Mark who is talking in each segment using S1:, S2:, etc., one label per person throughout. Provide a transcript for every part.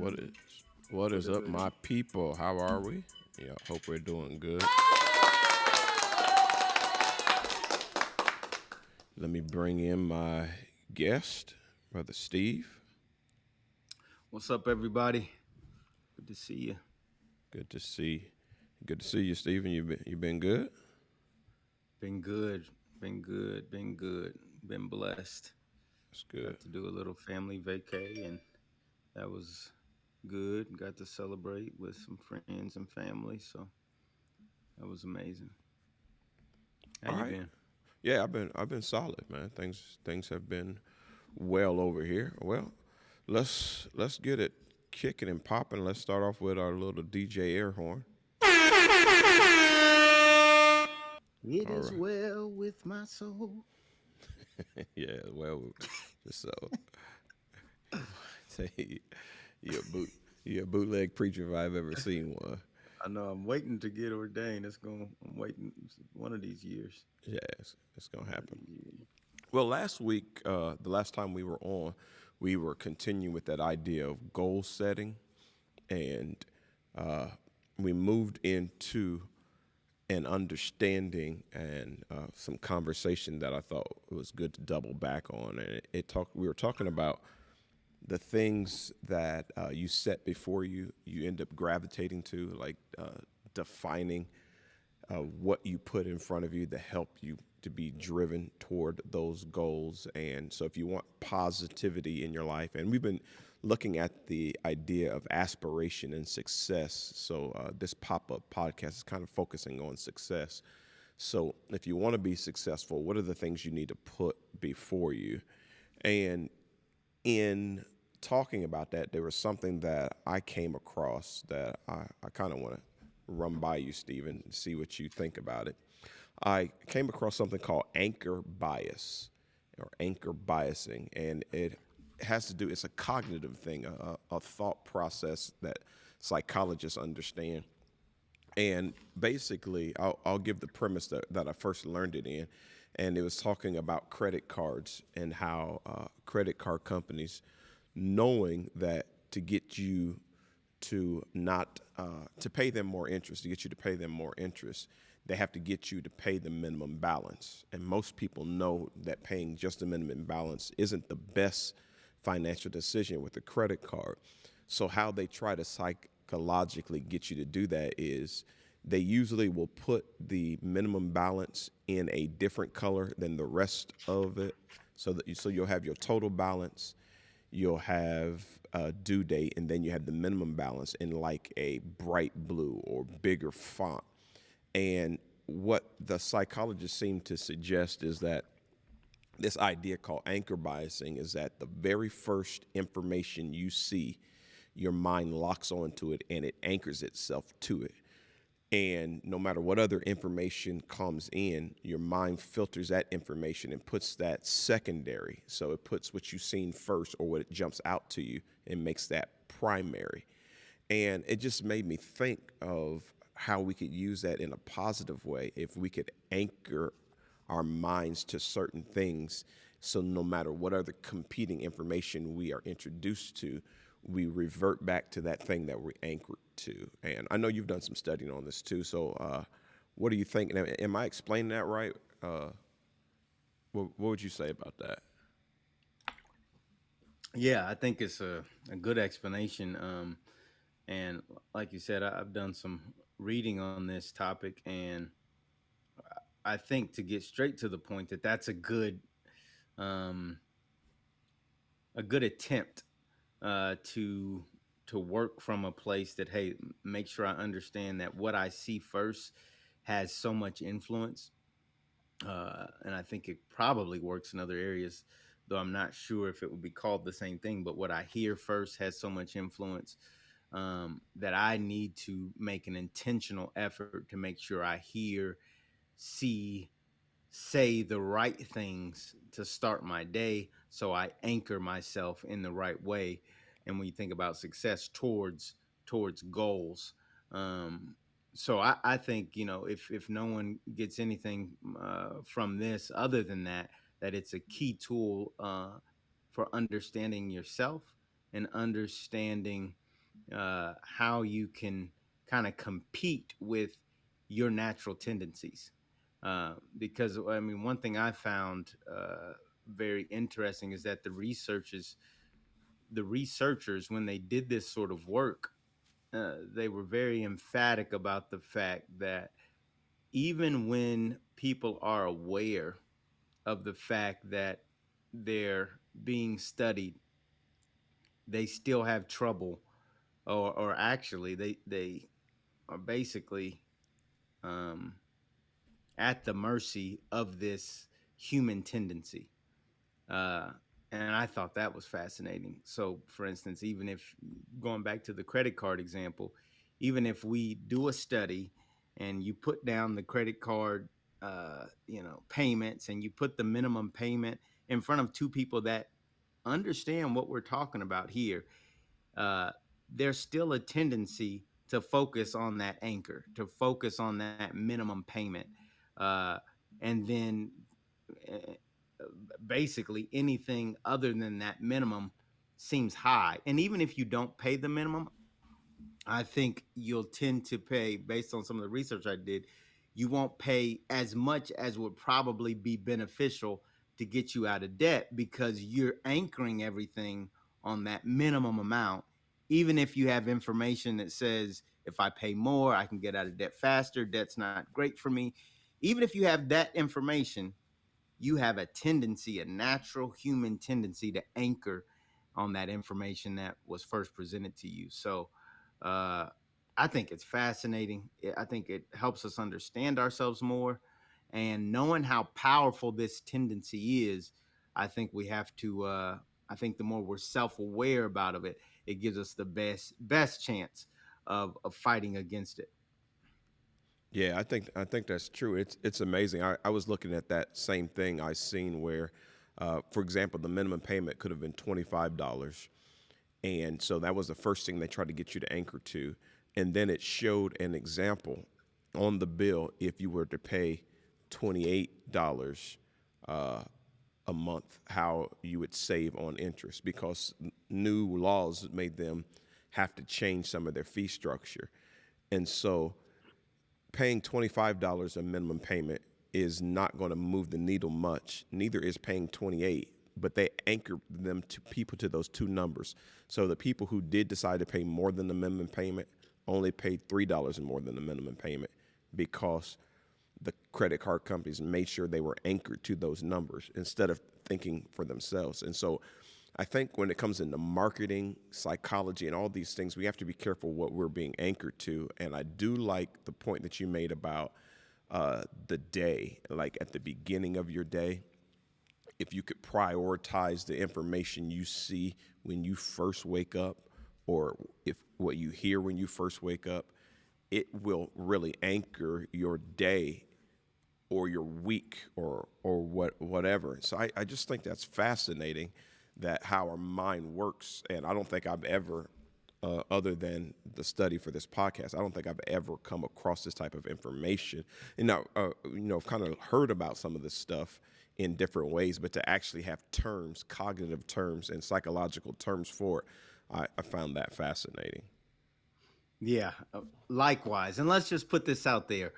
S1: What is what
S2: What
S1: is
S2: is
S1: up,
S2: it?
S1: my people? How are we? Yeah, hope we're doing good. Let me bring in my guest, brother Steve.
S2: What's up, everybody? Good to see you.
S1: Good to see, good to see you, Steven. You been good?
S2: Been good. Been good. Been good. Been blessed.
S1: That's good.
S2: Got to do a little family vacay, and that was good. Got to celebrate with some friends and family, so that was amazing. How
S1: All
S2: you
S1: right.
S2: been?
S1: Yeah, I've been solid, man. Things have been well over here. Well, let's get it kicking and popping. Let's start off with our little DJ air horn.
S2: It
S1: All
S2: is
S1: right.
S2: well with my soul.
S1: Yeah. Well, just so say you a boot you a bootleg preacher if I've ever seen one.
S2: I know I'm waiting to get ordained. I'm waiting one of these years.
S1: Yeah, it's gonna
S2: One of
S1: happen.
S2: these years.
S1: Well, last week, the last time we were on, we were continuing with that idea of goal setting, and uh, we moved into an understanding and some conversation that I thought it was good to double back on. And we were talking about the things that you set before you, you end up gravitating to, like defining what you put in front of you to help you to be driven toward those goals. And so, if you want positivity in your life, and we've been looking at the idea of aspiration and success. So, this pop up podcast is kind of focusing on success. So, if you want to be successful, what are the things you need to put before you? And in talking about that, there was something that I came across that I kind of want to run by you, Stephen, and see what you think about it. I came across something called anchor bias or anchor biasing, and it has to do, it's a cognitive thing, a thought process that psychologists understand. And basically, I'll give the premise that I first learned it in. And it was talking about credit cards and how credit card companies, knowing that to get you to not to pay them more interest, to get you to pay them more interest, they have to get you to pay the minimum balance. And most people know that paying just the minimum balance isn't the best financial decision with a credit card. So how they try to psychologically get you to do that is they usually will put the minimum balance in a different color than the rest of it, so that you'll have your total balance, you'll have a due date, and then you have the minimum balance in like a bright blue or bigger font. And what the psychologists seem to suggest is that this idea called anchor biasing is that the very first information you see, your mind locks onto it and it anchors itself to it. And no matter what other information comes in, your mind filters that information and puts that secondary. So it puts what you've seen first or what it jumps out to you and makes that primary. And it just made me think of how we could use that in a positive way if we could anchor our minds to certain things. So no matter what other competing information we are introduced to, we revert back to that thing that we're anchored to. And I know you've done some studying on this too. So what do you think? Am I explaining that right? What would you say about that?
S2: Yeah, I think it's a good explanation. And like you said, I've done some reading on this topic, and I think to get straight to the point that that's um, a good attempt to work from a place that, hey, make sure I understand that what I see first has so much influence, and I think it probably works in other areas, though I'm not sure if it would be called the same thing. But what I hear first has so much influence that I need to make an intentional effort to make sure I hear, see, say the right things to start my day, so I anchor myself in the right way. And when you think about success, towards goals. Um, so I think, if no one gets anything from this other than that it's a key tool for understanding yourself and understanding. how you can kind of compete with your natural tendencies. Because I mean, one thing I found very interesting is that the researchers, when they did this sort of work, they were very emphatic about the fact that even when people are aware of the fact that they're being studied, they still have trouble, or actually, they are basically um, at the mercy of this human tendency. Uh, and I thought that was fascinating. So, for instance, even if going back to the credit card example, even if we do a study and you put down the credit card, payments, and you put the minimum payment in front of two people that understand what we're talking about here, uh, there's still a tendency to focus on that anchor, to focus on that minimum payment, uh, and then uh, basically anything other than that minimum seems high. And even if you don't pay the minimum, I think you'll tend to pay, based on some of the research I did, you won't pay as much as would probably be beneficial to get you out of debt, because you're anchoring everything on that minimum amount. Even if you have information that says, if I pay more, I can get out of debt faster, debt's not great for me. Even if you have that information, you have a tendency, a natural human tendency to anchor on that information that was first presented to you. So uh, I think it's fascinating. I think it helps us understand ourselves more. And knowing how powerful this tendency is, I think we have to. I think the more we're self-aware about of it, it gives us the best chance of fighting against it.
S1: Yeah, I think that's true. It's amazing. I was looking at that same thing I seen where, for example, the minimum payment could have been $25, and so that was the first thing they tried to get you to anchor to, and then it showed an example on the bill if you were to pay $28 a month, how you would save on interest because new laws made them have to change some of their fee structure, and so paying $25 a minimum payment is not going to move the needle much. Neither is paying 28, but they anchor them to people to those two numbers. So the people who did decide to pay more than the minimum payment only paid $3 more than the minimum payment because the credit card companies made sure they were anchored to those numbers instead of thinking for themselves. And so I think when it comes into marketing, psychology, and all these things, we have to be careful what we're being anchored to. And I do like the point that you made about the day, like at the beginning of your day, if you could prioritize the information you see when you first wake up, or if what you hear when you first wake up, it will really anchor your day or your week or whatever. So I just think that's fascinating that how our mind works. And I don't think I've ever, other than the study for this podcast, I don't think I've ever come across this type of information. And now, I've kind of heard about some of this stuff in different ways, but to actually have terms, cognitive terms, and psychological terms for it, I found that fascinating.
S2: Yeah, likewise. And let's just put this out there: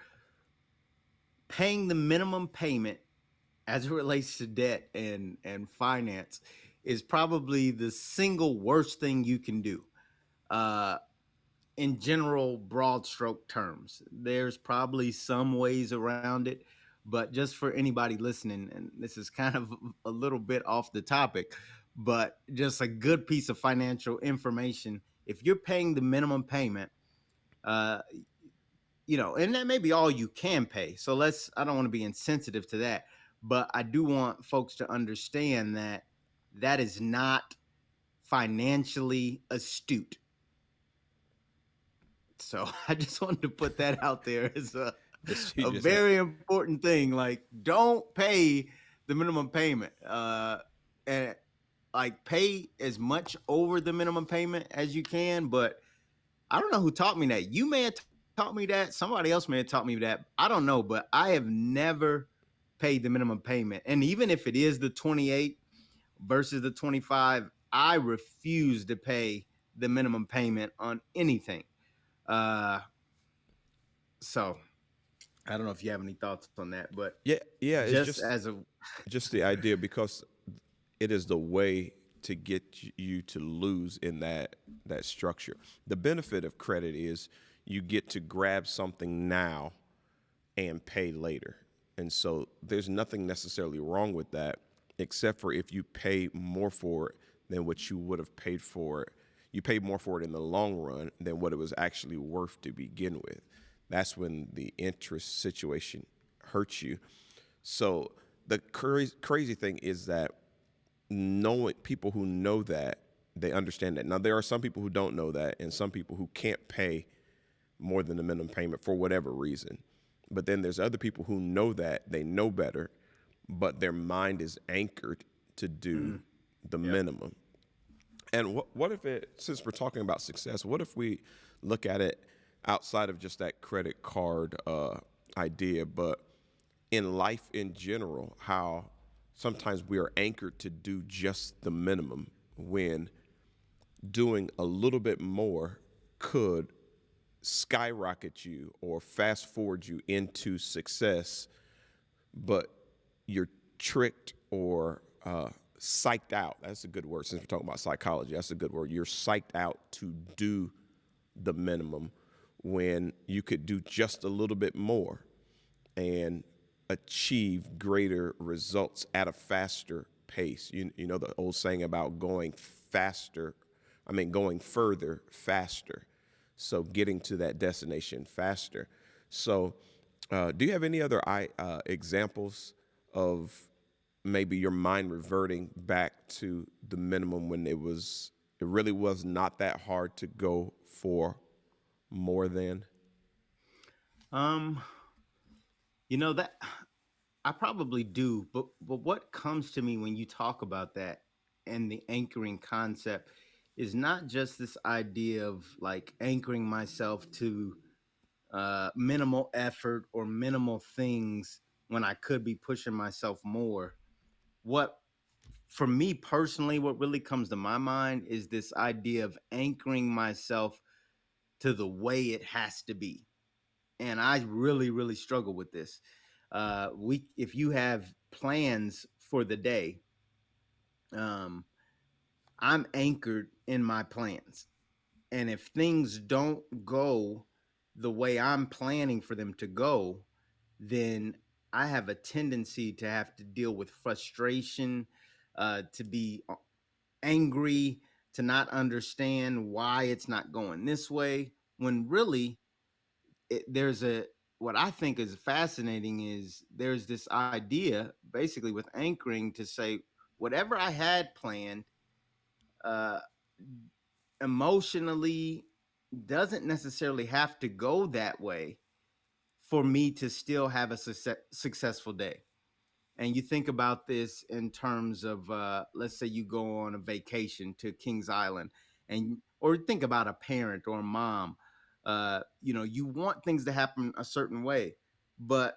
S2: paying the minimum payment as it relates to debt and finance is probably the single worst thing you can do. Uh, in general, broad stroke terms, there's probably some ways around it, but just for anybody listening, and this is kind of a little bit off the topic, but just a good piece of financial information. If you're paying the minimum payment, uh, and that may be all you can pay. So I don't want to be insensitive to that, but I do want folks to understand that that is not financially astute. So I just wanted to put that out there as
S1: You
S2: a
S1: just have
S2: very important thing. Like, don't pay the minimum payment. And like, pay as much over the minimum payment as you can, but I don't know who taught me that. You may have taught me that. Somebody else may have taught me that. I don't know, but I have never paid the minimum payment. And even if it is the 28 versus the 25, I refuse to pay. the minimum payment on anything. Uh, so I don't know if you have any thoughts on that, but
S1: Yeah, yeah, it's
S2: just as a
S1: just the idea because it is the way to get you to lose in that structure. The benefit of credit is you get to grab something now and pay later. And so there's nothing necessarily wrong with that, except for if you pay more for it than what you would have paid for it. You pay more for it in the long run than what it was actually worth to begin with. That's when the interest situation hurts you. So the crazy thing is that knowing people who know that, they understand that. Now there are some people who don't know that, and some people who can't pay more than the minimum payment for whatever reason. But then there's other people who know that, they know better, but their mind is anchored to do
S2: Mhm.
S1: the
S2: Yep.
S1: minimum. And what if it, since we're talking about success, what if we look at it outside of just that credit card idea, but in life in general, how sometimes we are anchored to do just the minimum when doing a little bit more could skyrocket you or fast forward you into success, but you're tricked or psyched out. That's a good word since we're talking about psychology. That's a good word. You're psyched out to do the minimum when you could do just a little bit more and achieve greater results at a faster pace. You know the old saying about going faster, going further faster. So getting to that destination faster. So, do you have any other examples of maybe your mind reverting back to the minimum when it really was not that hard to go for more than?
S2: um, that I probably do, but what comes to me when you talk about that and the anchoring concept is not just this idea of like anchoring myself to minimal effort or minimal things when I could be pushing myself more. What for me personally, what really comes to my mind is this idea of anchoring myself to the way it has to be. And I really, really struggle with this. If you have plans for the day, um, I'm anchored in my plans. And if things don't go the way I'm planning for them to go, then I have a tendency to have to deal with frustration, to be angry, to not understand why it's not going this way. When really, there's a what I think is fascinating is there's this idea basically with anchoring to say whatever I had planned uh, emotionally doesn't necessarily have to go that way for me to still have a successful day. And you think about this in terms of let's say you go on a vacation to Kings Island, and or think about a parent or a mom. You want things to happen a certain way, but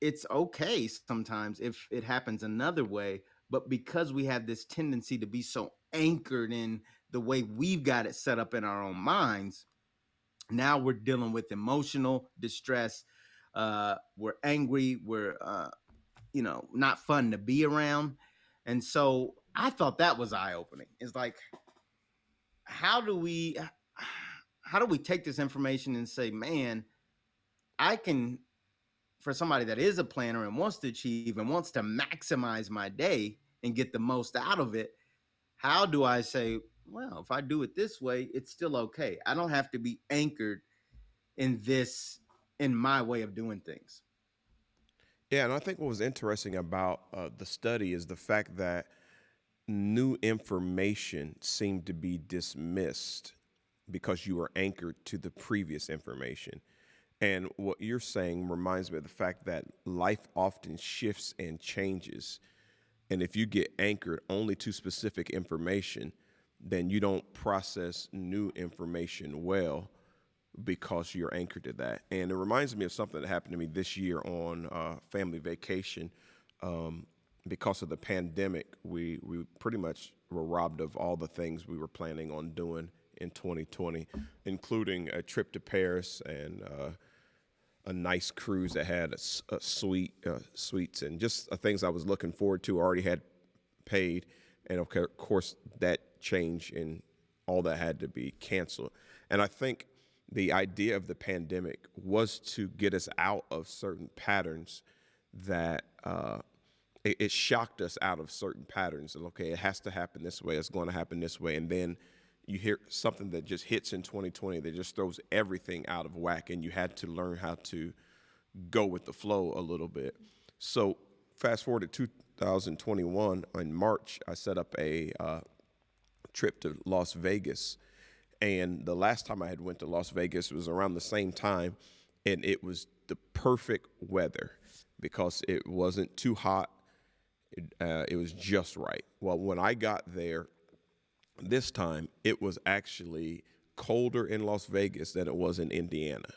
S2: it's okay sometimes if it happens another way. But because we have this tendency to be so anchored in the way we've got it set up in our own minds, now we're dealing with emotional distress. We're angry. We're not fun to be around. And so I thought that was eye opening. It's like, how do we how do we take this information and say, man, I can, for somebody that is a planner and wants to achieve and wants to maximize my day and get the most out of it, how do I say, well, if I do it this way, it's still okay. I don't have to be anchored in this, in my way of doing things.
S1: Yeah, and I think what was interesting about the study is the fact that new information seemed to be dismissed because you were anchored to the previous information. And what you're saying reminds me of the fact that life often shifts and changes. And if you get anchored only to specific information, then you don't process new information well because you're anchored to that. And it reminds me of something that happened to me this year on family vacation. Because of the pandemic, we pretty much were robbed of all the things we were planning on doing in 2020, including a trip to Paris and a nice cruise that had a suite, suites, and just things I was looking forward to. Already had paid, and of course that changed and all that had to be canceled. And I think the idea of the pandemic was to get us out of certain patterns that it shocked us out of certain patterns. And okay, it has to happen this way. It's going to happen this way, and then you hear something that just hits in 2020 that just throws everything out of whack, and you had to learn how to go with the flow a little bit. So fast forward to 2021 in March, I set up a trip to Las Vegas, and the last time I had went to Las Vegas was around the same time, and it was the perfect weather because it wasn't too hot. It was just right. Well, when I got there this time, it was actually colder in Las Vegas than it was in Indiana.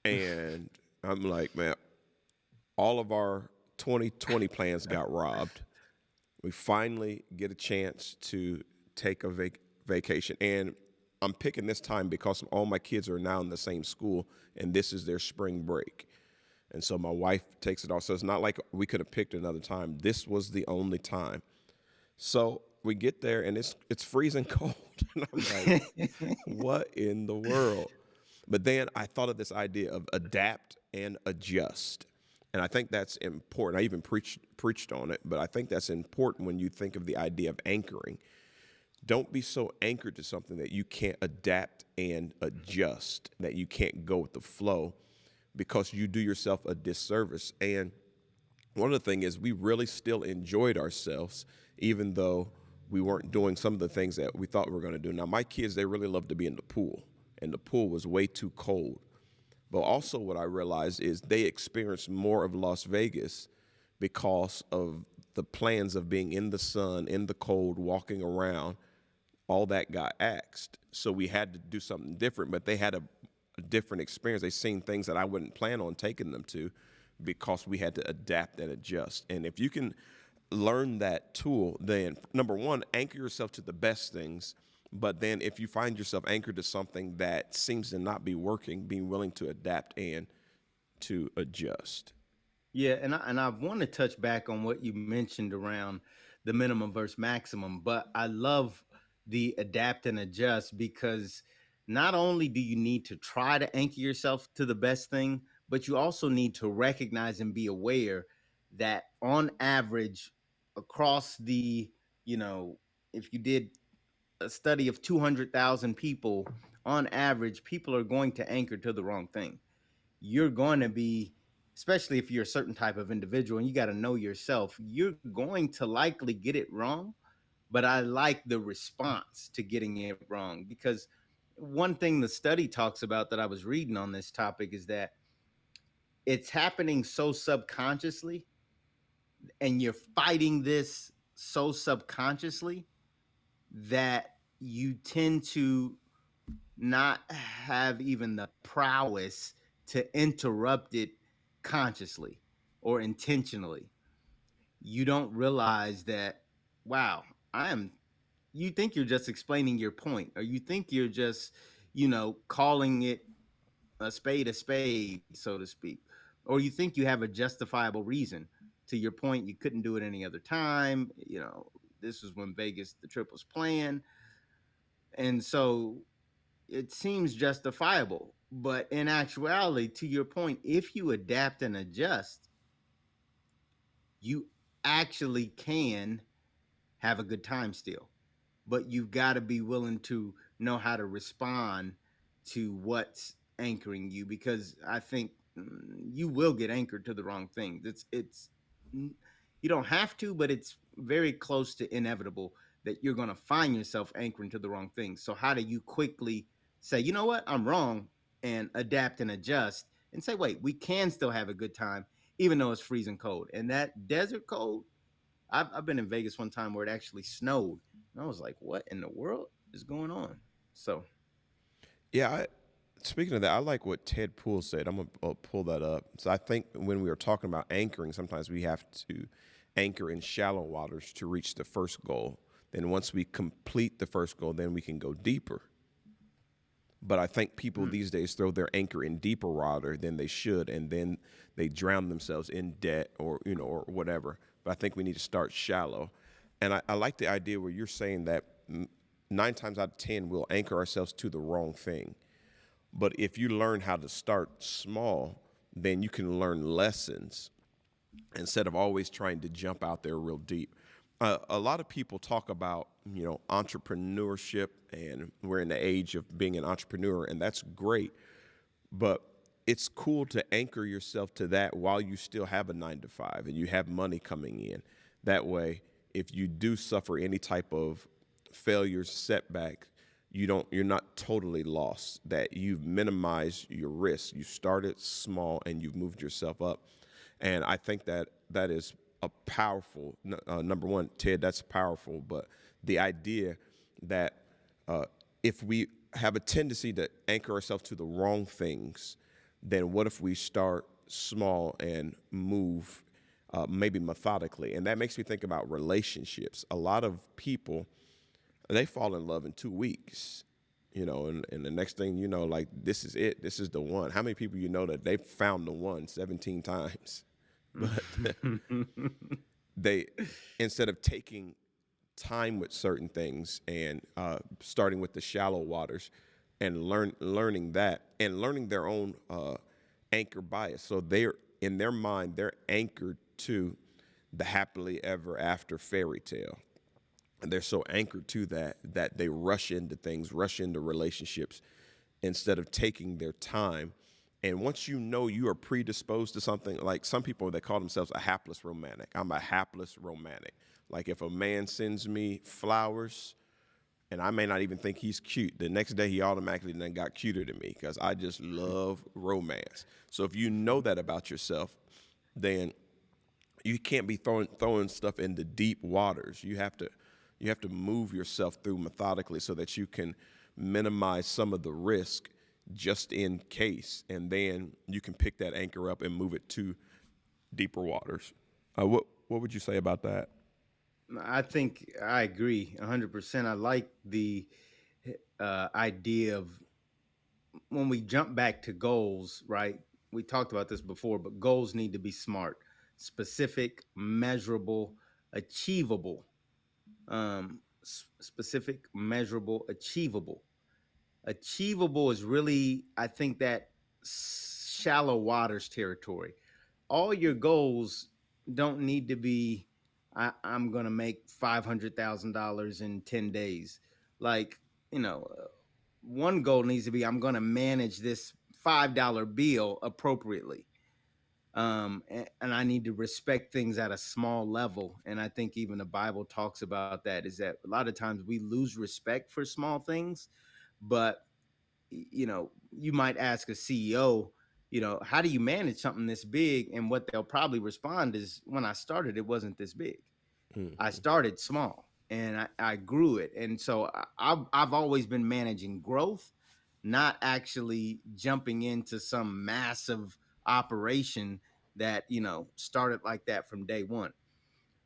S1: And I'm like, man, all of our 2020 plans got robbed. We finally get a chance to take a vacation. And I'm picking this time because all my kids are now in the same school, and this is their spring break. And so my wife takes it off. So it's not like we could have picked another time. This was the only time. So we get there and it's freezing cold. And I'm like, what in the world? But then I thought of this idea of adapt and adjust. And I think that's important. I even preached on it, but I think that's important when you think of the idea of anchoring. Don't be so anchored to something that you can't adapt and adjust, that you can't go with the flow because you do yourself a disservice. And one of the things is we really still enjoyed ourselves, even though we weren't doing some of the things that we thought we were going to do. Now, my kids, they really love to be in the pool, and the pool was way too cold. But also, what I realized is they experienced more of Las Vegas because of the plans of being in the sun, in the cold, walking around. All that got axed. So we had to do something different, but they had a different experience. They seen things that I wouldn't plan on taking them to because we had to adapt and adjust. And if you can learn that tool, then number one, anchor yourself to the best things. But then if you find yourself anchored to something that seems to not be working, being willing to adapt and to adjust.
S2: Yeah, and I want to touch back on what you mentioned around the minimum versus maximum, but I love the adapt and adjust because not only do you need to try to anchor yourself to the best thing, but you also need to recognize and be aware that on average across the, you know, if you did a study of 200,000 people, on average people are going to anchor to the wrong thing. You're going to be, especially if you're a certain type of individual and you got to know yourself, you're going to likely get it wrong. But I like the response to getting it wrong because one thing the study talks about that I was reading on this topic is that it's happening so subconsciously and you're fighting this so subconsciously that you tend to not have even the prowess to interrupt it consciously or intentionally. You don't realize that, wow, I am, you think you're just explaining your point, or you think you're just, calling it a spade, so to speak, or you think you have a justifiable reason. To your point, you couldn't do it any other time. This was when Vegas, the trip was planned. And so it seems justifiable. But in actuality, to your point, if you adapt and adjust, you actually can have a good time still. But you've got to be willing to know how to respond to what's anchoring you because I think you will get anchored to the wrong thing. It's you don't have to, but it's very close to inevitable that you're going to find yourself anchoring to the wrong thing. So how do you quickly say, you know what, I'm wrong, and adapt and adjust and say, wait, we can still have a good time even though it's freezing cold. And that desert cold, I've been in Vegas one time where it actually snowed, and I was like, "What in the world is going on?" So,
S1: Yeah, speaking of that, I like what Ted Poole said. I'm gonna pull that up. So I think when we were talking about anchoring, sometimes we have to anchor in shallow waters to reach the first goal. Then once we complete the first goal, then we can go deeper. But I think people
S2: Mm.
S1: these days throw their anchor in deeper water than they should, and then they drown themselves in debt or or whatever. But I think we need to start shallow, and I like the idea where you're saying that 9 times out of 10 we'll anchor ourselves to the wrong thing. But if you learn how to start small, then you can learn lessons instead of always trying to jump out there real deep. A lot of people talk about entrepreneurship, and we're in the age of being an entrepreneur, and that's great. But it's cool to anchor yourself to that while you still have a 9 to 5 and you have money coming in. That way, if you do suffer any type of failures, setback, you're not totally lost. That you've minimized your risk. You started small and you've moved yourself up. And I think that that is a powerful number one, Ted. That's powerful. But the idea that if we have a tendency to anchor ourselves to the wrong things, then what if we start small and move maybe methodically? And that makes me think about relationships. A lot of people, they fall in love in 2 weeks, and the next thing you know, like, this is it. This is the one. How many people you know that they found the one 17 times? But they, instead of taking time with certain things and starting with the shallow waters and learning that and learning their own anchor bias. So they're in their mind, they're anchored to the happily ever after fairy tale. And they're so anchored to that that they rush into things, rush into relationships instead of taking their time. And once you know you are predisposed to something, like some people that call themselves a hapless romantic. I'm a hapless romantic. Like if a man sends me flowers and I may not even think he's cute, the next day he automatically then got cuter than me because I just love romance. So if you know that about yourself, then you can't be throwing stuff into deep waters. You have to move yourself through methodically so that you can minimize some of the risk just in case, and then you can pick that anchor up and move it to deeper waters. What would you say about that?
S2: I think I agree 100%. I like the idea of when we jump back to goals, right? We talked about this before, but goals need to be smart, specific, measurable, achievable. Specific, measurable, achievable. Achievable is really, I think, that shallow waters territory. All your goals don't need to be, I'm going to make $500,000 in 10 days. Like, you know, one goal needs to be, I'm going to manage this $5 bill appropriately. And I need to respect things at a small level. And I think even the Bible talks about that, is that a lot of times we lose respect for small things. But you might ask a CEO, how do you manage something this big? And what they'll probably respond is, when I started, it wasn't this big. I
S1: Mm-hmm.
S2: started small and I grew it. And so I've always been managing growth, not actually jumping into some massive operation that, started like that from day one.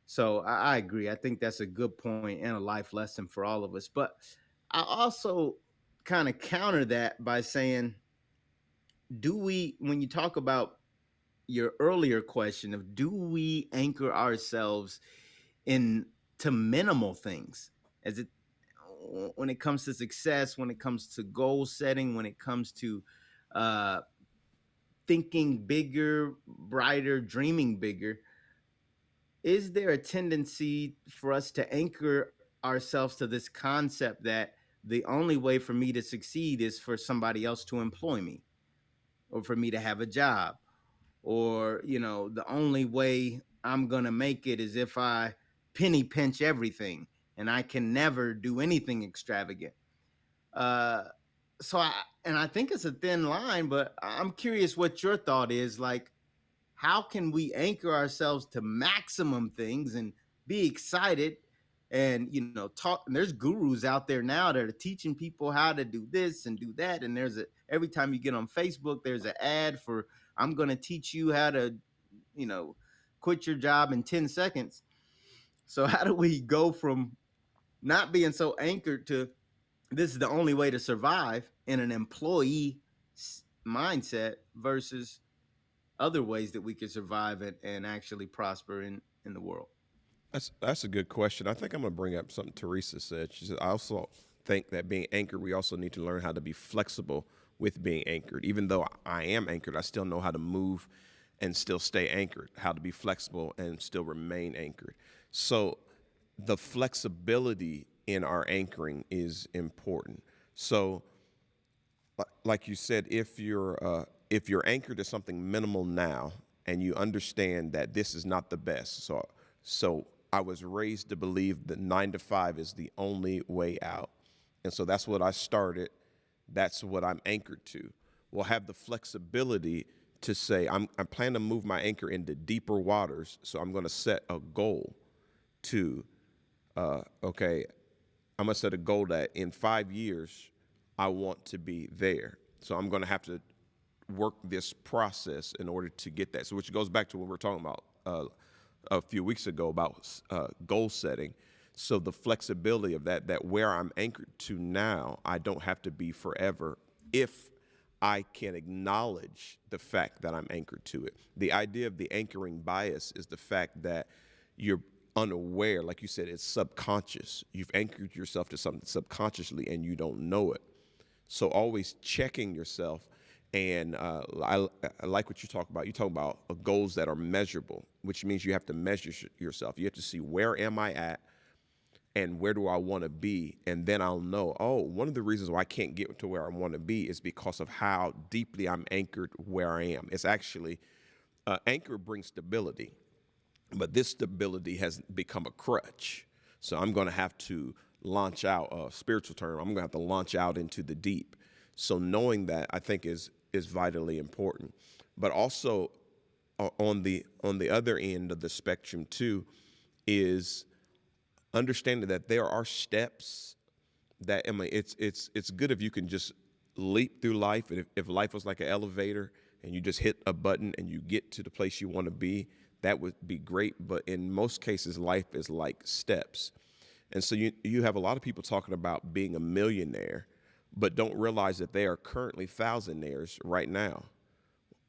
S2: So I agree. I think that's a good point and a life lesson for all of us. But I also kind of counter that by saying, when you talk about your earlier question of, do we anchor ourselves in to minimal things, as it when it comes to success, when it comes to goal setting, when it comes to uh, thinking bigger, brighter, dreaming bigger, is there a tendency for us to anchor ourselves to this concept that the only way for me to succeed is for somebody else to employ me, or for me to have a job, or the only way I'm gonna make it is if I penny pinch everything and I can never do anything extravagant. uh I think it's a thin line, but I'm curious what your thought is. Like, how can we anchor ourselves to maximum things and be excited, and talk? And there's gurus out there now that are teaching people how to do this and do that, and every time you get on Facebook, there's an ad for, I'm going to teach you how to you know quit your job in 10 seconds. So how do we go from not being so anchored to this is the only way to survive in an employee mindset versus other ways that we could survive and actually prosper in the world.
S1: That's a good question. I think I'm going to bring up something Teresa said. She said, I also think that being anchored, we also need to learn how to be flexible with being anchored. Even though I am anchored, I still know how to move and still stay anchored, how to be flexible and still remain anchored. So the flexibility in our anchoring is important. So like you said, if you're anchored to something minimal now, and you understand that this is not the best, so I was raised to believe that 9 to 5 is the only way out, and so that's what I started. That's what I'm anchored to. We'll have the flexibility to say I plan to move my anchor into deeper waters, so I'm going to set a goal to okay, I'm gonna set a goal that in 5 years I want to be there. So I'm gonna have to work this process in order to get that. So which goes back to what we were talking about a few weeks ago about goal setting. So the flexibility of that where I'm anchored to now, I don't have to be forever if I can acknowledge the fact that I'm anchored to it. The idea of the anchoring bias is the fact that you're unaware, like you said, it's subconscious. You've anchored yourself to something subconsciously and you don't know it. So always checking yourself. And I like what you talk about. You talk about goals that are measurable, which means you have to measure yourself. You have to see where am I at and where do I want to be, and then I'll know. Oh, one of the reasons why I can't get to where I want to be is because of how deeply I'm anchored where I am. It's actually anchor brings stability, but this stability has become a crutch. So I'm going to have to launch out a spiritual term. I'm going to have to launch out into the deep. So knowing that I think is vitally important. But also on the other end of the spectrum too is understanding that there are steps that I mean, it's good if you can just leap through life, and if life was like an elevator and you just hit a button and you get to the place you want to be, that would be great. But in most cases, life is like steps, and so you have a lot of people talking about being a millionaire, but don't realize that they are currently thousandaires right now.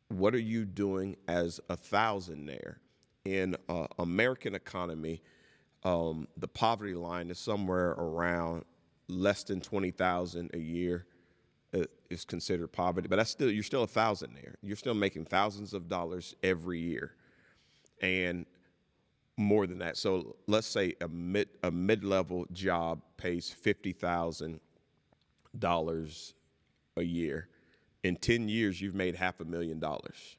S1: What are you doing as a thousandaire in American economy? The poverty line is somewhere around less than 20,000 a year is considered poverty, but that's still you're still a thousandaire. You're still making thousands of dollars every year, and more than that. So let's say a mid level job pays $50,000 a year. In 10 years, you've made $500,000.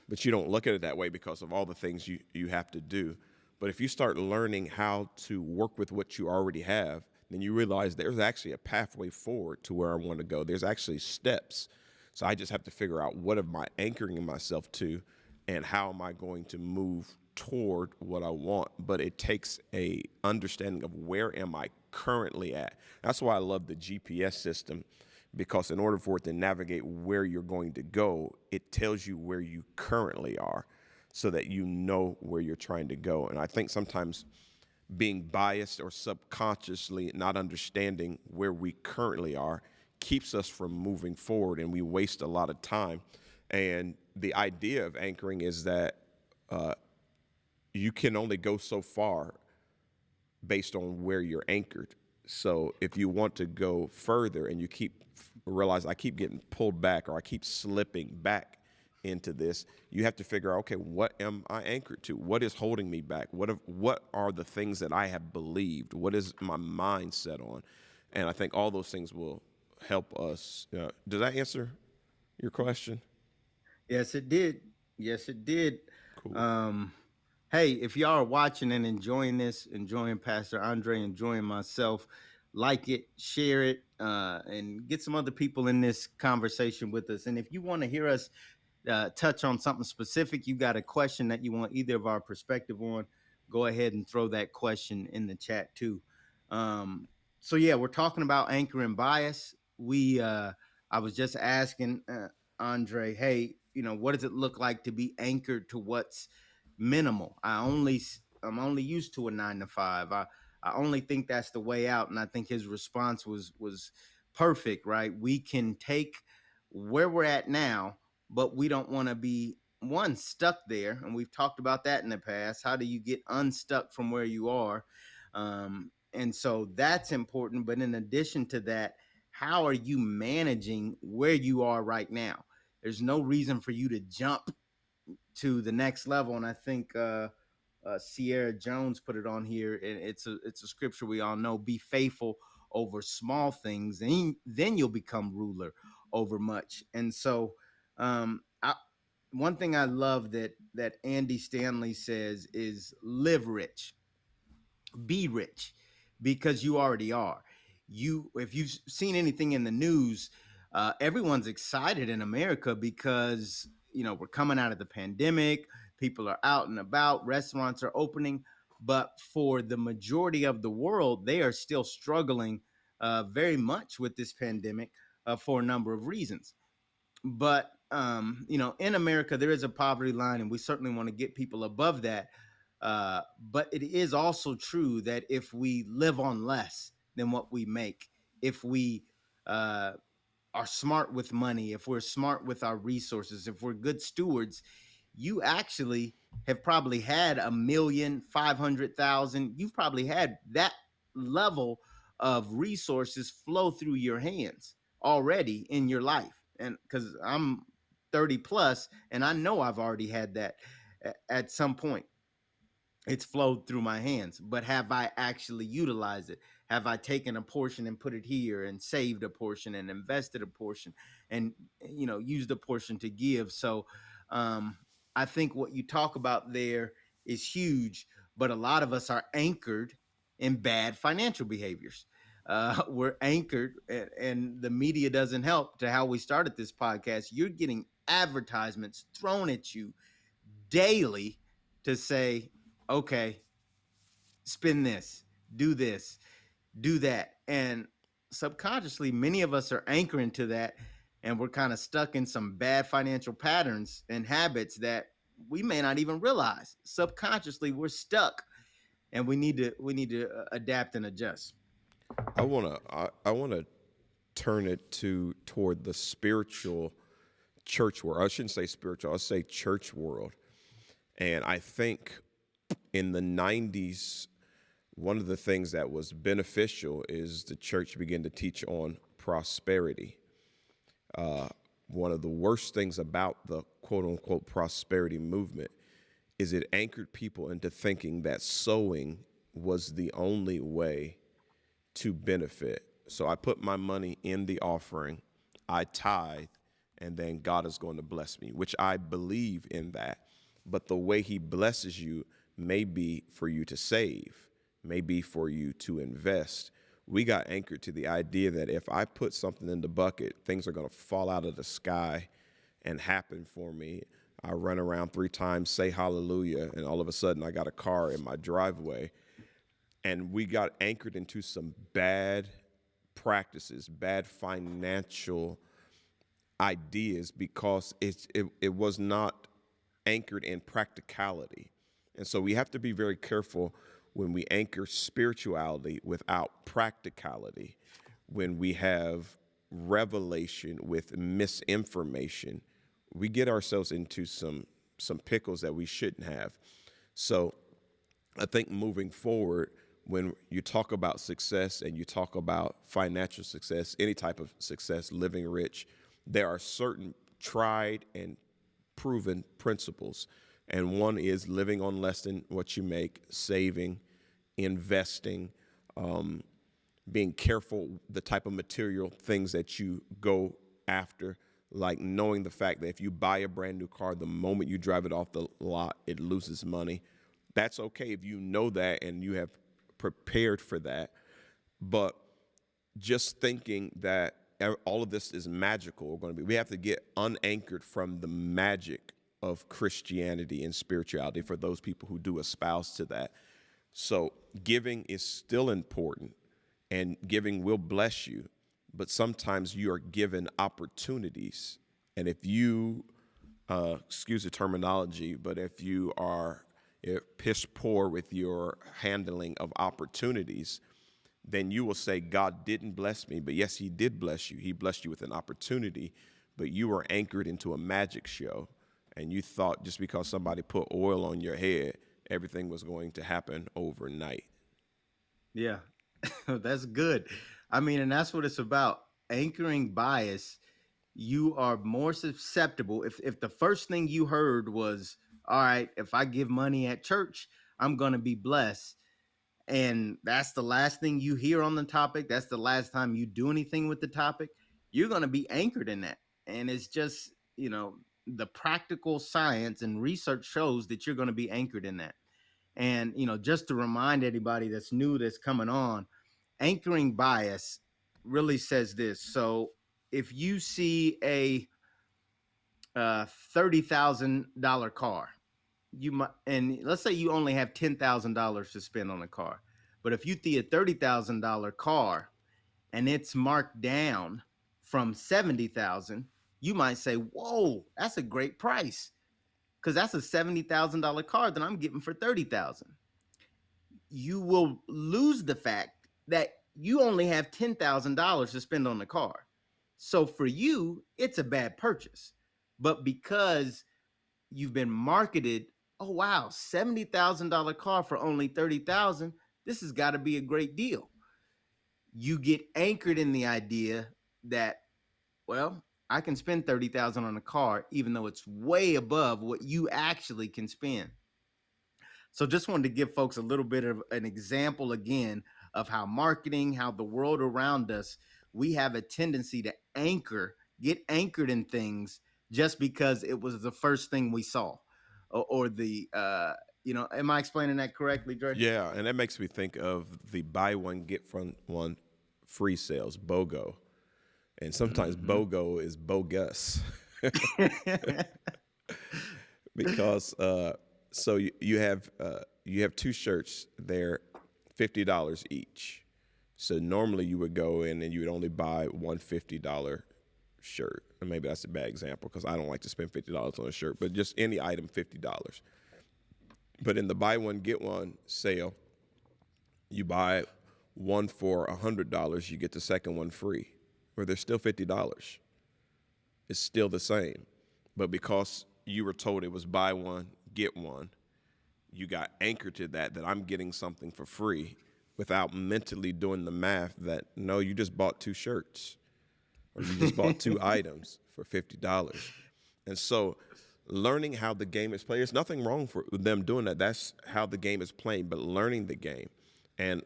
S1: But you don't look at it that way because of all the things you have to do. But if you start learning how to work with what you already have, then you realize there's actually a pathway forward to where I want to go. There's actually steps. So I just have to figure out what am I anchoring myself to and how am I going to move toward what I want. But it takes a understanding of where am I currently at. That's why I love the GPS system, because in order for it to navigate where you're going to go, it tells you where you currently are so that you know where you're trying to go. And I think sometimes being biased or subconsciously not understanding where we currently are keeps us from moving forward, and we waste a lot of time. And the idea of anchoring is that you can only go so far based on where you're anchored. So if you want to go further and you keep realize I keep getting pulled back or I keep slipping back into this, you have to figure out, okay, what am I anchored to? What is holding me back? What are the things that I have believed? What is my mind set on? And I think all those things will help us. Does that answer your question?
S2: Yes, it did. Yes, it did.
S1: Cool.
S2: Um, hey, if y'all are watching and enjoying this, enjoying Pastor Andre, enjoying myself, like it, share it, and get some other people in this conversation with us. And if you want to hear us touch on something specific, you got a question that you want either of our perspective on, go ahead and throw that question in the chat too. Um, so yeah, we're talking about anchor and bias. I was just asking Andre, hey, what does it look like to be anchored to what's minimal? I'm only used to a 9 to 5. I only think that's the way out. And I think his response was perfect, right? We can take where we're at now, but we don't want to be one stuck there. And we've talked about that in the past. How do you get unstuck from where you are? And so that's important. But in addition to that, how are you managing where you are right now? There's no reason for you to jump to the next level. And I think Sierra Jones put it on here, and it's a scripture we all know: "Be faithful over small things, and then you'll become ruler over much." And so, I, one thing I love that Andy Stanley says is live rich, be rich, because you already are. If you've seen anything in the news, everyone's excited in America because we're coming out of the pandemic. People are out and about. Restaurants are opening, but for the majority of the world, they are still struggling very much with this pandemic for a number of reasons. But in America there is a poverty line, and we certainly want to get people above that. But it is also true that if we live on less than what we make, if we uh, are smart with money, if we're smart with our resources, if we're good stewards, you actually have probably had 1,500,000. You've probably had that level of resources flow through your hands already in your life. And because I'm 30 plus, and I know I've already had that at some point. It's flowed through my hands, but have I actually utilized it? Have I taken a portion and put it here, and saved a portion and invested a portion, and used a portion to give? So um I think what you talk about there is huge, but a lot of us are anchored in bad financial behaviors. We're anchored, and the media doesn't help to how we started this podcast. You're getting advertisements thrown at you daily to say, okay, spend this, do that. And subconsciously, many of us are anchoring to that, and we're kind of stuck in some bad financial patterns and habits that we may not even realize. Subconsciously, we're stuck, and we need to adapt and adjust.
S1: I wanna turn it to toward the spiritual church world. I shouldn't say spiritual. I'll say church world. And I think in the '90s, one of the things that was beneficial is the church began to teach on prosperity. One of the worst things about the quote unquote prosperity movement is it anchored people into thinking that sowing was the only way to benefit. So I put my money in the offering, I tithe, and then God is going to bless me, which I believe in that. But the way He blesses you may be for you to save, may be for you to invest. We got anchored to the idea that if I put something in the bucket, things are going to fall out of the sky and happen for me. I run around 3 times, say hallelujah, and all of a sudden I got a car in my driveway. And we got anchored into some bad practices, bad financial ideas because it was not anchored in practicality. And so we have to be very careful when we anchor spirituality without practicality, when we have revelation with misinformation, we get ourselves into some pickles that we shouldn't have. So I think moving forward, when you talk about success and you talk about financial success, any type of success, living rich, there are certain tried and proven principles. And one is living on less than what you make, saving, investing, being careful the type of material things that you go after, like knowing the fact that if you buy a brand new car, the moment you drive it off the lot, it loses money. That's okay if you know that and you have prepared for that. But just thinking that all of this is magical, we have to get unanchored from the magic of Christianity and spirituality for those people who do espouse to that. So giving is still important, and giving will bless you, but sometimes you are given opportunities. And if you, excuse the terminology, but if you are piss poor with your handling of opportunities, then you will say, God didn't bless me. But yes, He did bless you. He blessed you with an opportunity, but you were anchored into a magic show. And you thought just because somebody put oil on your head, everything was going to happen overnight.
S2: Yeah, that's good. I mean, and that's what it's about. Anchoring bias, you are more susceptible. If the first thing you heard was, all right, if I give money at church, I'm going to be blessed. And that's the last thing you hear on the topic. That's the last time you do anything with the topic. You're going to be anchored in that. And it's just, the practical science and research shows that you're going to be anchored in that. And, just to remind anybody that's new, that's coming on, anchoring bias really says this. So if you see a $30,000 car, you might, and let's say you only have $10,000 to spend on a car, but if you see a $30,000 car and it's marked down from 70,000, you might say, "Whoa, that's a great price," because that's a $70,000 car that I'm getting for 30,000. You will lose the fact that you only have $10,000 to spend on the car. So for you, it's a bad purchase. But because you've been marketed, oh wow, $70,000 car for only 30,000, this has got to be a great deal. You get anchored in the idea that, well, I can spend 30,000 on a car even though it's way above what you actually can spend. So just wanted to give folks a little bit of an example again of how marketing, how the world around us, we have a tendency to get anchored in things just because it was the first thing we saw, or am I explaining that correctly, Dre?
S1: Yeah, and that makes me think of the buy one get one free sales, BOGO, and sometimes
S2: Mm-hmm.
S1: BOGO is bogus because you have two shirts, they're $50 each. So normally you would go in and you would only buy one $50 shirt. And maybe that's a bad example because I don't like to spend $50 on a shirt, but just any item $50. But in the buy one get one sale, you buy one for $100, you get the second one free, where there's still $50. It's still the same, but because you were told it was buy one get one, you got anchored to that I'm getting something for free without mentally doing the math that no, you just bought two shirts or you just bought two items for $50. And so learning how the game is played, there's nothing wrong for them doing that. That's how the game is played, but learning the game and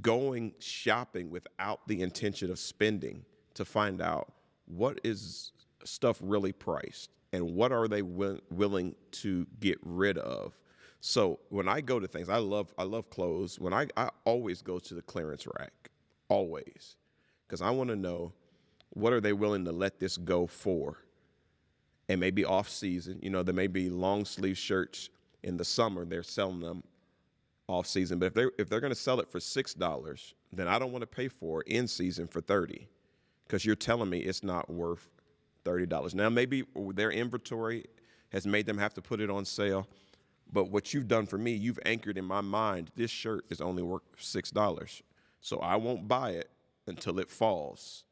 S1: going shopping without the intention of spending to find out what is stuff really priced and what are they willing to get rid of. So when I go to things, I love clothes. I always go to the clearance rack, always, because I want to know what are they willing to let this go for, and maybe off season. There may be long sleeve shirts in the summer. They're selling them off season, but if they're going to sell it for $6, then I don't want to pay for it in season for 30, because you're telling me it's not worth $30. Now maybe their inventory has made them have to put it on sale, but what you've done for me, you've anchored in my mind, this shirt is only worth $6. So I won't buy it until it falls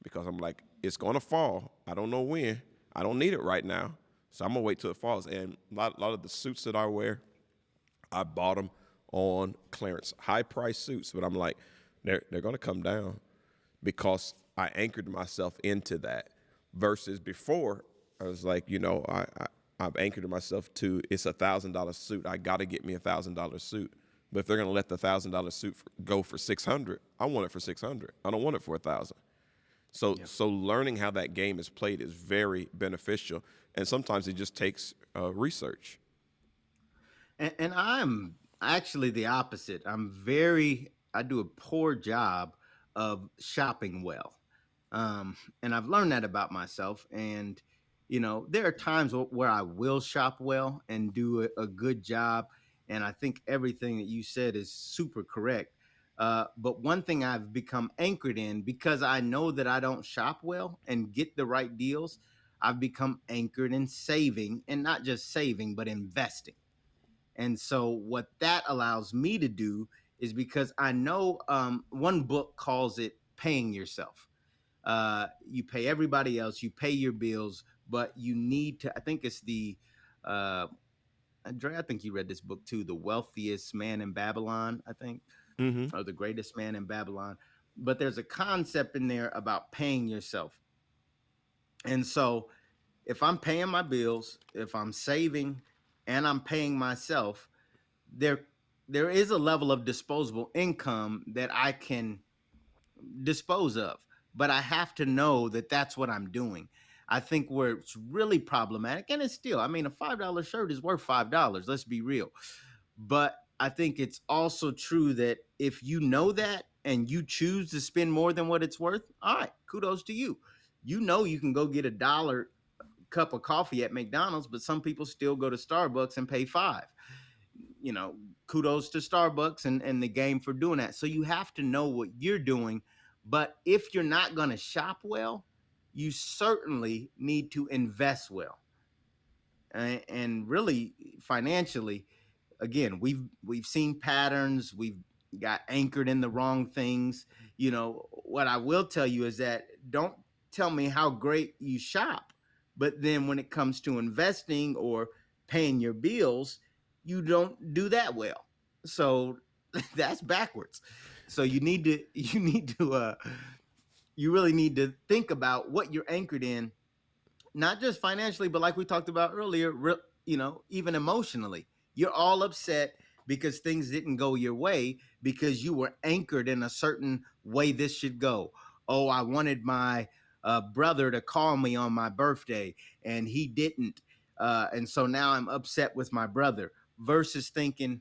S1: because I'm like, it's going to fall. I don't know when. I don't need it right now. So I'm going to wait till it falls. And a lot of the suits that I wear, I bought them on clearance, high price suits, but I'm like, they're going to come down because I anchored myself into that. Versus before, I was like, I've anchored myself to it's $1,000 suit. I got to get me $1,000 suit. But if they're going to let the $1,000 suit go for 600, I want it for 600. I don't want it for 1,000. So
S2: Yeah.
S1: so learning how that game is played is very beneficial, and sometimes it just takes research.
S2: And I'm actually the opposite. I do a poor job of shopping well. And I've learned that about myself. And, there are times where I will shop well and do a good job. And I think everything that you said is super correct. But one thing I've become anchored in, because I know that I don't shop well and get the right deals, I've become anchored in saving, and not just saving, but investing. And so what that allows me to do is, because I know, one book calls it paying yourself. You pay everybody else, you pay your bills, but you need to, I think it's the, uh, Andre, I think you read this book too, The Wealthiest Man in Babylon, I think,
S1: Mm-hmm.
S2: or The Greatest Man in Babylon. But there's a concept in there about paying yourself. And so if I'm paying my bills, if I'm saving and I'm paying myself, there there is a level of disposable income that I can dispose of, but I have to know that that's what I'm doing. I think where it's really problematic, and it's still, I mean, a $5 shirt is worth $5. Let's be real. But I think it's also true that if you know that and you choose to spend more than what it's worth, all right, kudos to you. You know, you can go get $1 cup of coffee at McDonald's, but some people still go to Starbucks and pay five. You know, kudos to Starbucks and the game for doing that. So you have to know what you're doing. But if you're not going to shop well, you certainly need to invest well. And really, financially, again, we've seen patterns, we've got anchored in the wrong things. You know, what I will tell you is that, don't tell me how great you shop, but then when it comes to investing or paying your bills, you don't do that well. So that's backwards. So you really need to think about what you're anchored in, not just financially, but like we talked about earlier, even emotionally. You're all upset because things didn't go your way because you were anchored in a certain way this should go. Oh, I wanted my brother to call me on my birthday and he didn't. And so now I'm upset with my brother, versus thinking,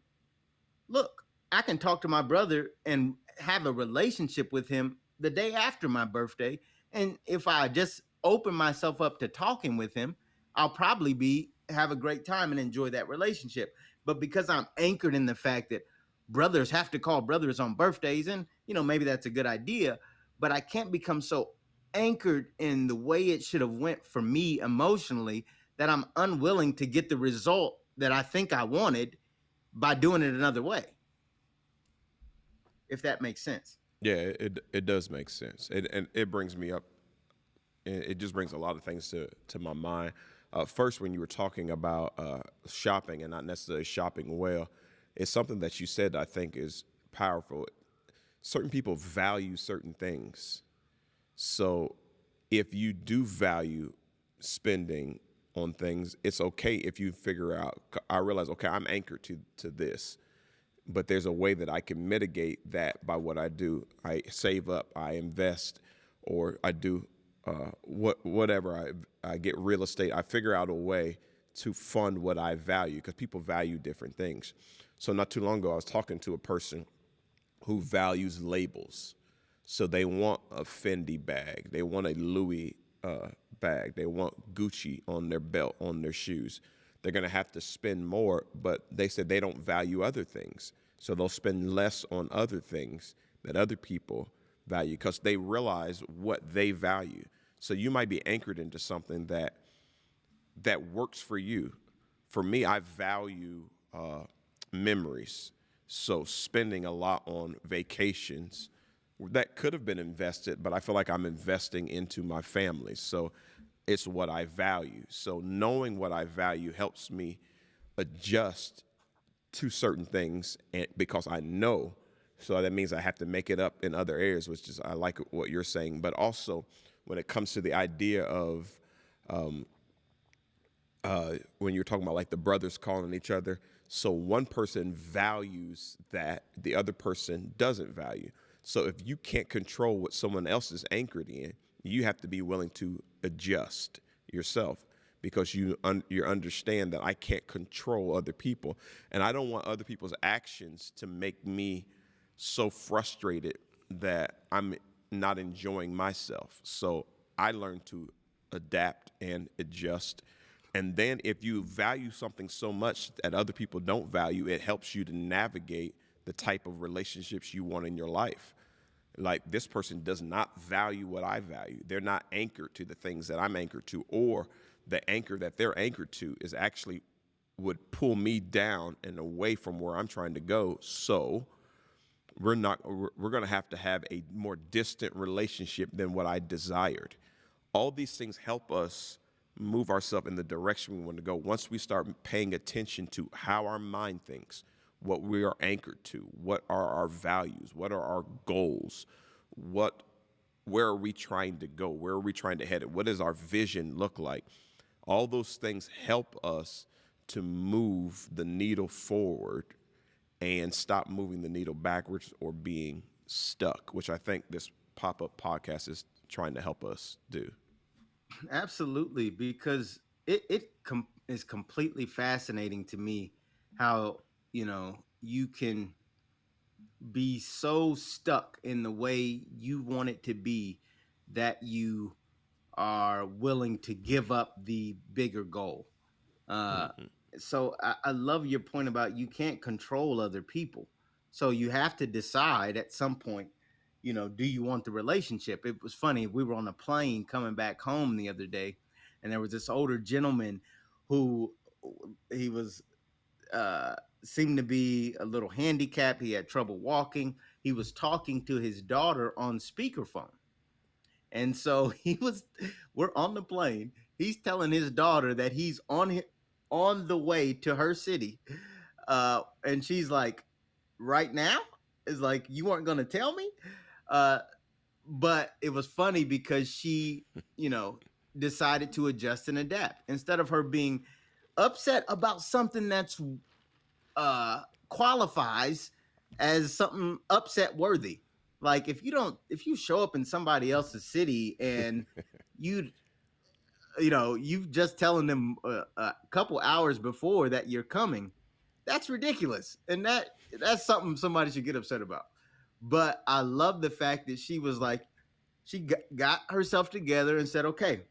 S2: look, I can talk to my brother and have a relationship with him the day after my birthday. And if I just open myself up to talking with him, I'll probably be have a great time and enjoy that relationship. But because I'm anchored in the fact that brothers have to call brothers on birthdays, and maybe that's a good idea, but I can't become so anchored in the way it should have went for me emotionally that I'm unwilling to get the result that I think I wanted by doing it another way, if that makes sense.
S1: Yeah, it does make sense. And it brings me up. It just brings a lot of things to my mind. First, when you were talking about shopping and not necessarily shopping well, it's something that you said that I think is powerful. Certain people value certain things. So if you do value spending on things, it's okay if you figure out, I realize, okay, I'm anchored to this, but there's a way that I can mitigate that by what I do. I save up, I invest, or I do whatever. I get real estate. I figure out a way to fund what I value because people value different things. So not too long ago, I was talking to a person who values labels. So they want a Fendi bag, they want a Louis bag, they want Gucci on their belt, on their shoes. They're going to have to spend more, but they said they don't value other things. So they'll spend less on other things that other people value because they realize what they value. So you might be anchored into something that works for you. For me, I value memories. So spending a lot on vacations that could have been invested, but I feel like I'm investing into my family. So it's what I value. So knowing what I value helps me adjust to certain things, and because I know. So that means I have to make it up in other areas, which is I like what you're saying. But also when it comes to the idea of when you're talking about like the brothers calling each other. So one person values that the other person doesn't value. So if you can't control what someone else is anchored in, you have to be willing to adjust yourself because you understand that I can't control other people, and I don't want other people's actions to make me so frustrated that I'm not enjoying myself. So I learned to adapt and adjust. And then if you value something so much that other people don't value, it helps you to navigate the type of relationships you want in your life. Like this person does not value what I value. They're not anchored to the things that I'm anchored to, or the anchor that they're anchored to is actually would pull me down and away from where I'm trying to go. So we're going to have a more distant relationship than what I desired. All these things help us move ourselves in the direction we want to go. Once we start paying attention to how our mind thinks, what we are anchored to, what are our values, what are our goals, what where are we trying to go, where are we trying to head it, what does our vision look like, all those things help us to move the needle forward and stop moving the needle backwards or being stuck, which I think this pop-up podcast is trying to help us do.
S2: Absolutely, because is completely fascinating to me how you can be so stuck in the way you want it to be that you are willing to give up the bigger goal. Uh, so I love your point about you can't control other people. So you have to decide at some point, do you want the relationship? It was funny. We were on a plane coming back home the other day, and there was this older gentleman who he was uh, seemed to be a little handicapped. He had trouble walking. He was talking to his daughter on speakerphone. And so we're on the plane. He's telling his daughter that he's on the way to her city. And she's like, right now? Is like, you weren't going to tell me? Uh, but it was funny because she, you know, decided to adjust and adapt instead of her being upset about something that's uh qualifies as something upset worthy. Like if you show up in somebody else's city and you you've just telling them a couple hours before that you're coming, that's ridiculous. And that's something somebody should get upset about. But I love the fact that she was like she got herself together and said, "Okay,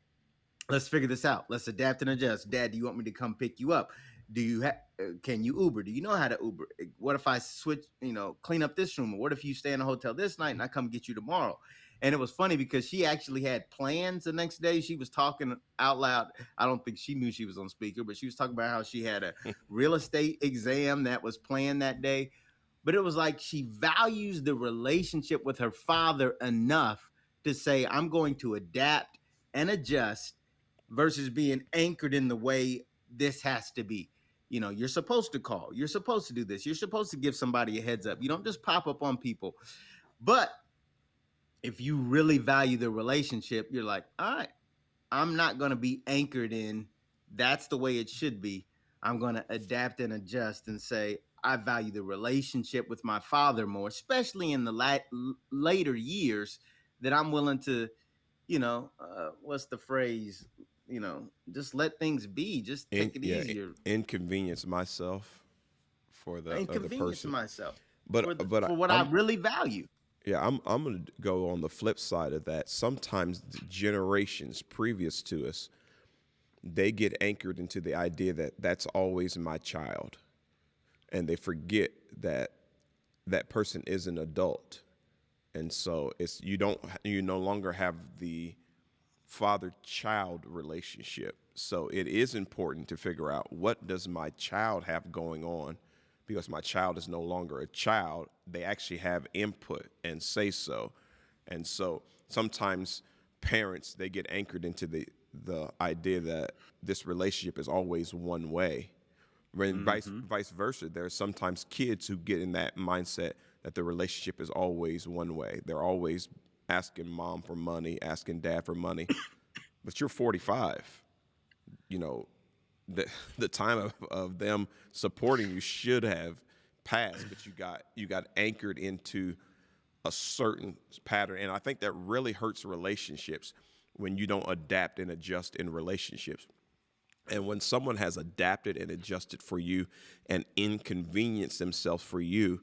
S2: let's figure this out. Let's adapt and adjust. Dad, do you want me to come pick you up? Do you can you Uber? Do you know how to Uber? What if I switch, clean up this room? Or what if you stay in a hotel this night and I come get you tomorrow?" And it was funny because she actually had plans the next day. She was talking out loud. I don't think she knew she was on speaker, but she was talking about how she had a real estate exam that was planned that day. But it was like she values the relationship with her father enough to say, I'm going to adapt and adjust versus being anchored in the way this has to be. You're supposed to call, you're supposed to do this, you're supposed to give somebody a heads up. You don't just pop up on people. But if you really value the relationship, you're like, all right, I'm not going to be anchored in that's the way it should be. I'm going to adapt and adjust and say, I value the relationship with my father more, especially in the later years, that I'm willing to, what's the phrase? Just let things be, just take it easier,
S1: Inconvenience myself for the other
S2: inconvenience
S1: person.
S2: myself
S1: But
S2: for what I really value.
S1: I'm gonna go on the flip side of that. Sometimes the generations previous to us, they get anchored into the idea that that's always my child, and they forget that that person is an adult, and so you no longer have the father child relationship. So it is important to figure out what does my child have going on, because my child is no longer a child. They actually have input and say so. And so sometimes parents, they get anchored into the idea that this relationship is always one way. When
S2: Mm-hmm.
S1: vice versa, there are sometimes kids who get in that mindset that the relationship is always one way. They're always asking mom for money, asking dad for money. But you're 45. You know, the the time of them supporting you should have passed, but you got anchored into a certain pattern. And I think that really hurts relationships when you don't adapt and adjust in relationships. And when someone has adapted and adjusted for you and inconvenienced themselves for you,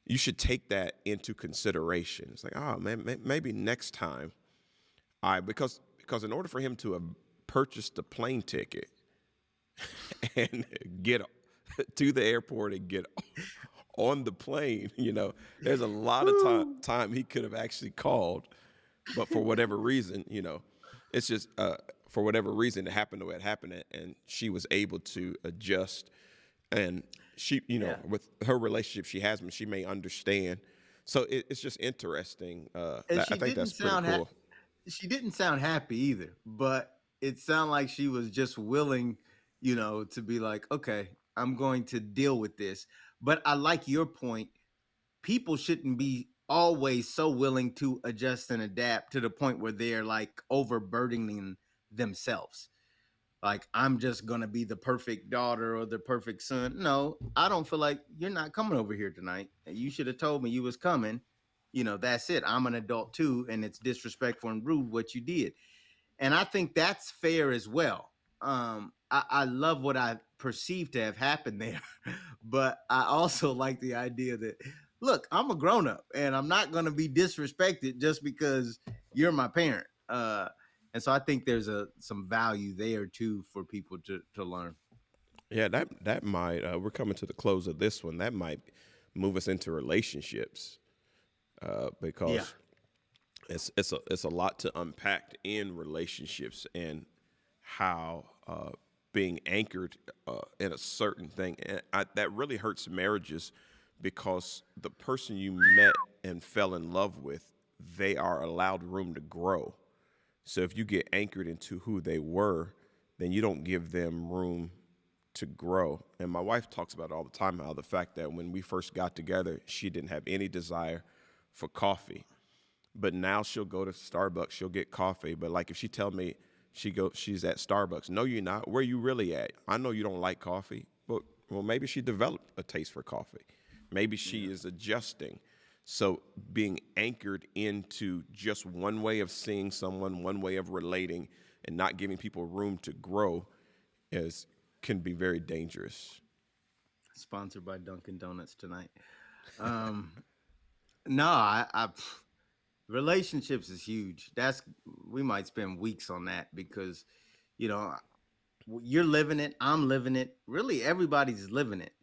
S1: you should take that into consideration. It's like, oh man, maybe next time because in order for him to have purchased the plane ticket and get to the airport and get on the plane, there's a lot of time he could have actually called, but for whatever reason, it's just for whatever reason it happened the way it happened, and she was able to adjust. And she,
S2: Yeah.
S1: with her relationship she has, she may understand. So it's just interesting.
S2: And
S1: That I think that's pretty cool.
S2: she didn't sound happy either, but it sounded like she was just willing, to be like, okay, I'm going to deal with this. But I like your point. People shouldn't be always so willing to adjust and adapt to the point where they're like overburdening themselves. Like, I'm just gonna be the perfect daughter or the perfect son. No, I don't feel like you're not coming over here tonight. You should have told me you was coming. That's it. I'm an adult too, and it's disrespectful and rude what you did. And I think that's fair as well. I love what I perceive to have happened there, but I also like the idea that, look, I'm a grown up and I'm not going to be disrespected just because you're my parent. And so I think there's some value there too for people to learn.
S1: Yeah, that might. We're coming to the close of this one. That might move us into relationships,
S2: Yeah.
S1: because it's a lot to unpack in relationships, and how being anchored in a certain thing, and that really hurts marriages, because the person you met and fell in love with, they are allowed room to grow. So if you get anchored into who they were, then you don't give them room to grow. And my wife talks about it all the time, how the fact that when we first got together, she didn't have any desire for coffee. But now she'll go to Starbucks, she'll get coffee. But like if she tell me she's at Starbucks, no, you're not. Where you really at? I know you don't like coffee, but well, maybe she developed a taste for coffee. Maybe she
S2: Yeah.
S1: is adjusting. So being anchored into just one way of seeing someone, one way of relating, and not giving people room to grow is can be very dangerous.
S2: Sponsored by Dunkin' Donuts tonight. Um, no, relationships is huge. That's We might spend weeks on that because you know you're living it, I'm living it, really everybody's living it.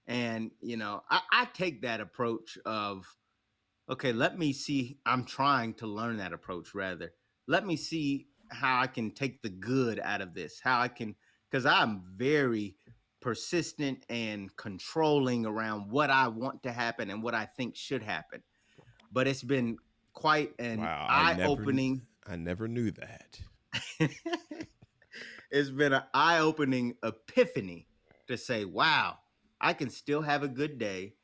S2: And I take that approach of, okay, let me see, I'm trying to learn that approach. Rather, let me see how I can take the good out of this, how I can, because I'm very persistent and controlling around what I want to happen and what I think should happen. But it's been quite an
S1: Wow,
S2: eye opening.
S1: I never knew that.
S2: It's been an eye opening epiphany to say, wow, I can still have a good day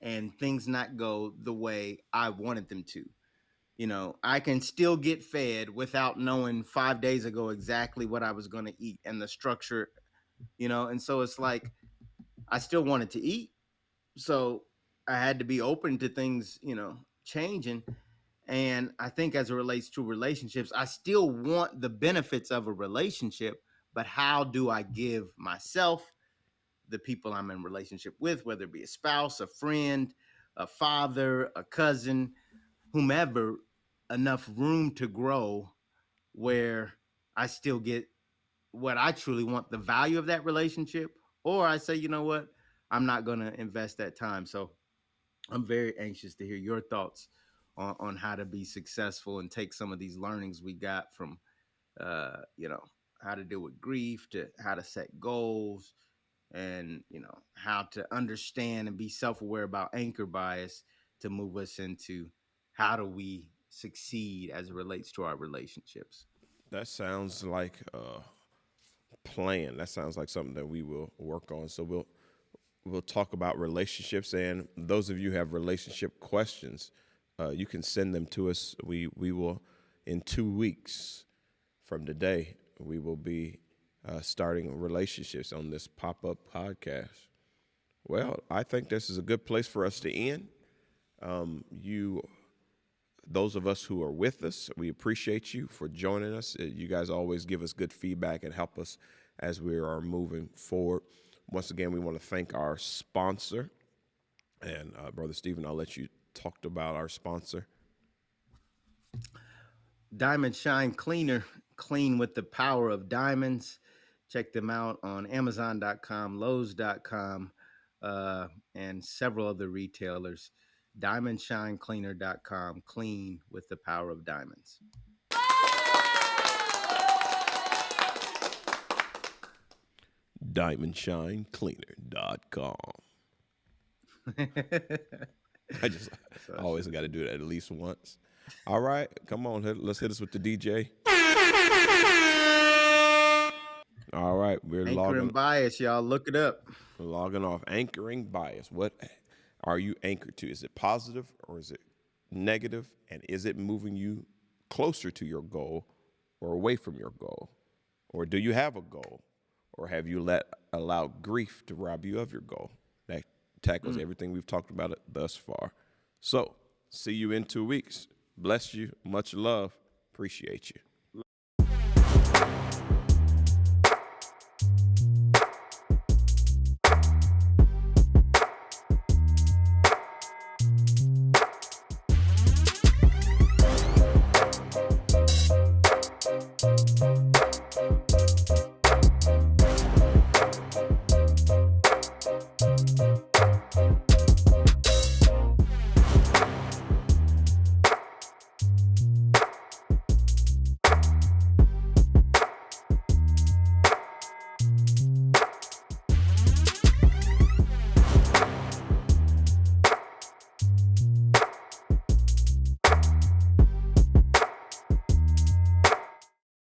S2: and things not go the way I wanted them to. I can still get fed without knowing 5 days ago exactly what I was going to eat and the structure, and so it's like I still wanted to eat. So I had to be open to things, changing. And I think as it relates to relationships, I still want the benefits of a relationship, but how do I give myself, the people I'm in relationship with, whether it be a spouse, a friend, a father, a cousin, whomever, enough room to grow where I still get what I truly want, the value of that relationship, or I say, you know what, I'm not going to invest that time. So I'm very anxious to hear your thoughts on how to be successful and take some of these learnings we got from, uh, you know, how to deal with grief, to how to set goals, and how to understand and be self-aware about anchor bias to move us into how do we succeed as it relates to our relationships.
S1: That sounds like a plan. That sounds like something that we will work on. So we'll talk about relationships, and those of you who have relationship questions, you can send them to us. We will, in 2 weeks from today, we will be starting relationships on this pop up podcast. Well, I think this is a good place for us to end. You those of us who are with us, we appreciate you for joining us. You guys always give us good feedback and help us as we are moving forward. Once again, we want to thank our sponsor. And Brother Stephen, I'll let you talk about our sponsor.
S2: Diamond Shine Cleaner, clean with the power of diamonds. Check them out on Amazon.com, Lowe's.com, and several other retailers. DiamondShineCleaner.com, clean with the power of diamonds.
S1: diamondshinecleaner.com. I just
S2: That's what I should
S1: always
S2: have
S1: got to
S2: said.
S1: do that at least once. All right, come on, let's hit us with the DJ. All right,
S2: Anchor and bias, y'all. Look it up.
S1: logging off. Anchoring bias. What are you anchored to? Is it positive or is it negative? And is it moving you closer to your goal or away from your goal? Or do you have a goal? Or have you allowed grief to rob you of your goal? That tackles
S2: Mm.
S1: everything we've talked about it thus far. So, see you in 2 weeks. Bless you. Much love. Appreciate you.